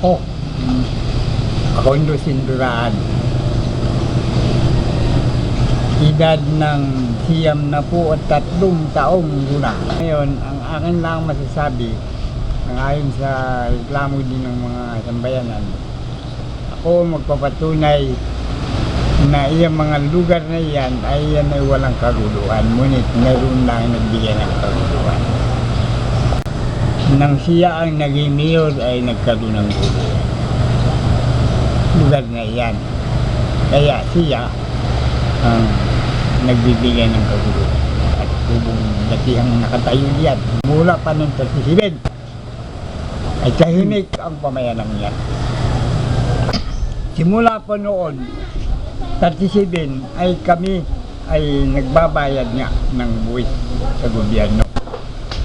Ako. Kondo Sinduraan. Edad ng 93 taong guna. Ngayon, ang akin lang masasabi, ayon sa reklamo din ng mga sambayanan, ako magpapatunay na iyang mga lugar na yan ay walang kaguluhan, ngunit mayroon lang nagbigay ng kaguluhan. Nang siya ang naging mayor ay nagkaroon ng guluhan. Lugar na yan. Kaya siya ang nagbibigay ng kaguluhan. At kubong dati ang nakatayo diyan, mula pa noong 37, ay tahimik ang pamayanan niya. Simula pa noon, 37, ay kami ay nagbabayad nga ng buwis sa gobyerno.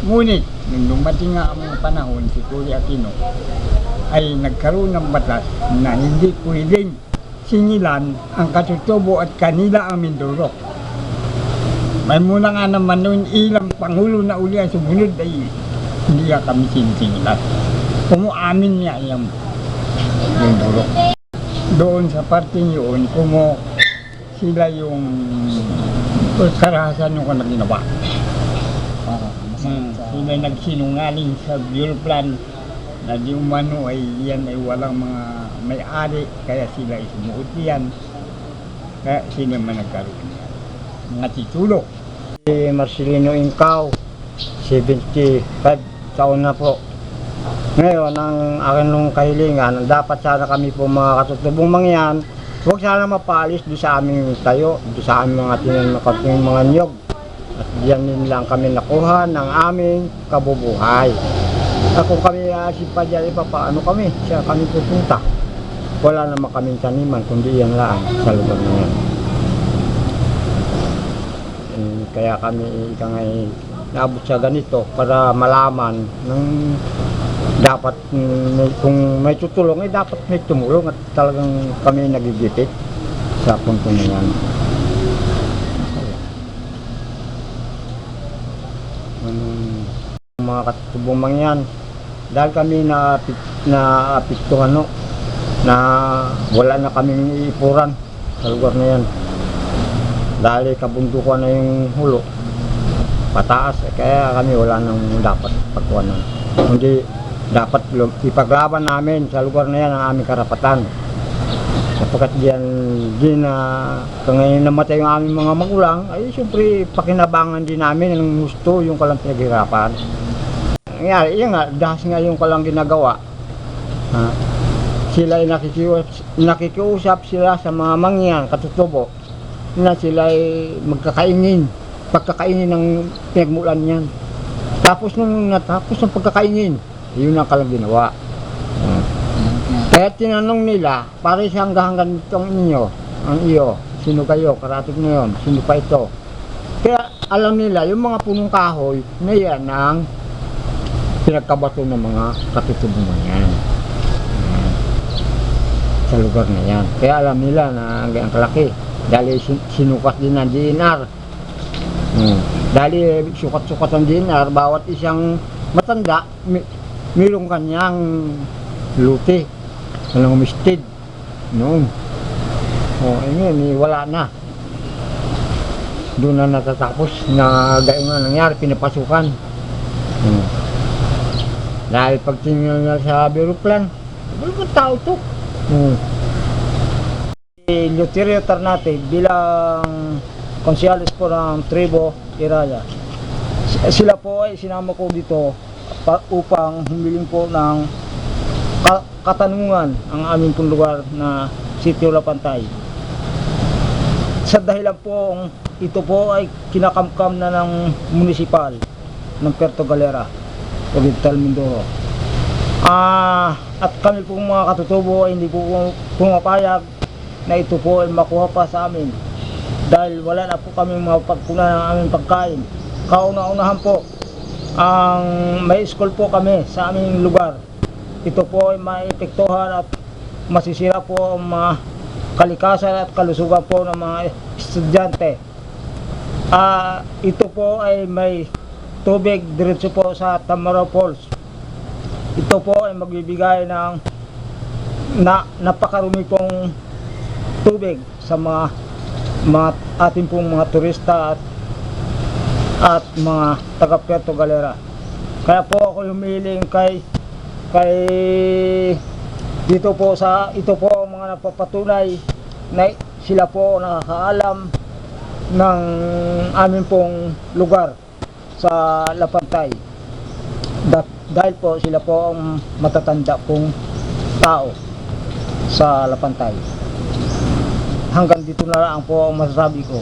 Ngunit, nung dumating nga ang panahon, si Kuya Aquino ay nagkaroon ng batas na hindi pwedeng singilan ang Katutubo at kanila ang Mindoro. May muna nga naman noon ilang pangulo na uli ang sumunod ay hindi ka kami sinsingilan. Kumuamin niya yung Mindoro. Doon sa parting yun, sila yung karahasan yung kanang ginawa. Sila nagsinungaling sa bureau plan na di umano ay yan ay walang mga may-ari, kaya sila ay sumuot yan. Kaya sila man nagkaroon mga titulo. Si Marcelino Incao, 75 taon na po. Ngayon, ang akin nung kahilingan, dapat sana kami po mga katutubong mangyan, huwag sana mapaalis doon sa aming tayo, doon sa aming mga tinanong mga niyog. At diyan lang kami nakuha ng aming kabubuhay. At kung kami sipa dyan, paano kami? Siya kami pupunta. Wala naman kaming taniman, kundi yan lang sa lugar na yan. Kaya kami ikangay naabot sa ganito para malaman ng dapat kung may tutulong ay dapat may tumulong at talagang kami nagigipit sa punto na yan. Mga katutubong mangyan, dahil kami naapektuhan na wala na kaming iipuran sa lugar na yan. Dahil kabundukan na yung hulo, pataas, kaya kami wala nang dapat pagkuhanan. Hindi dapat ipaglaban namin sa lugar na yan ang aming karapatan. Sapagkat diyan din ngayon namatay yung aming mga magulang, ay siyempre pakinabangan din namin ang gusto yung kalang pinaghirapan. Nangyari, yun nga, dahil nga yung kalang ginagawa, sila ay nakikiusap sila sa mga mangyan, katutubo, na sila ay pagkakainin ng pinagmulan niyan. Tapos nung natapos ng pagkakainin, yun ang kalang ginawa. Kaya tinanong nila, pare siyang hanggang itong inyo, ang iyo, sino kayo, karating na yun, sino pa ito. Kaya alam nila, yung mga punong kahoy, na yan ang pinagkabato ng mga katutubungan yan. Sa lugar na yan. Kaya alam nila na ang kalaki. Dahil sinukat din ng DNR. Dahil sukat-sukat ng DNR, bawat isang matanda, mayroong kanyang luti. Walang umistid noon. Ngayon, wala na. Doon na natatapos na gayon na nangyari, pinapasukan. Dahil pag tingnan nila sa bureau plan, walang tao to. Eleuterio Ternate bilang konsyales po ng Tribo Iraya. Sila po ay sinama ko dito upang humiling po ng katanungan ang aming pong lugar na Sitio Lapantay. Sa dahilan po ito po ay kinakamkam na ng munisipal ng Puerto Galera, Oriental Mindoro. At kami pong mga katutubo ay hindi po pumapayag na ito po ay makuha pa sa amin dahil wala na po kami mapagpunan ng aming pagkain. Kauna-unahan po ang may school po kami sa aming lugar. Ito po ay maepektuhan at masisira po ang mga kalikasan at kalusugan po ng mga estudyante. Ito po ay may tubig diretso po sa Tamaraw Falls. Ito po ay magbibigay ng na napakarumi pong tubig sa mga ating pong mga turista at mga taga Puerto Galera. Kaya po ako humiling kay ito po ang mga nagpapatunay na sila po nakakaalam ng aming pong lugar sa Lapantay. Dahil po sila po ang matatanda pong tao sa Lapantay. Hanggang dito na lang po ang masasabi ko.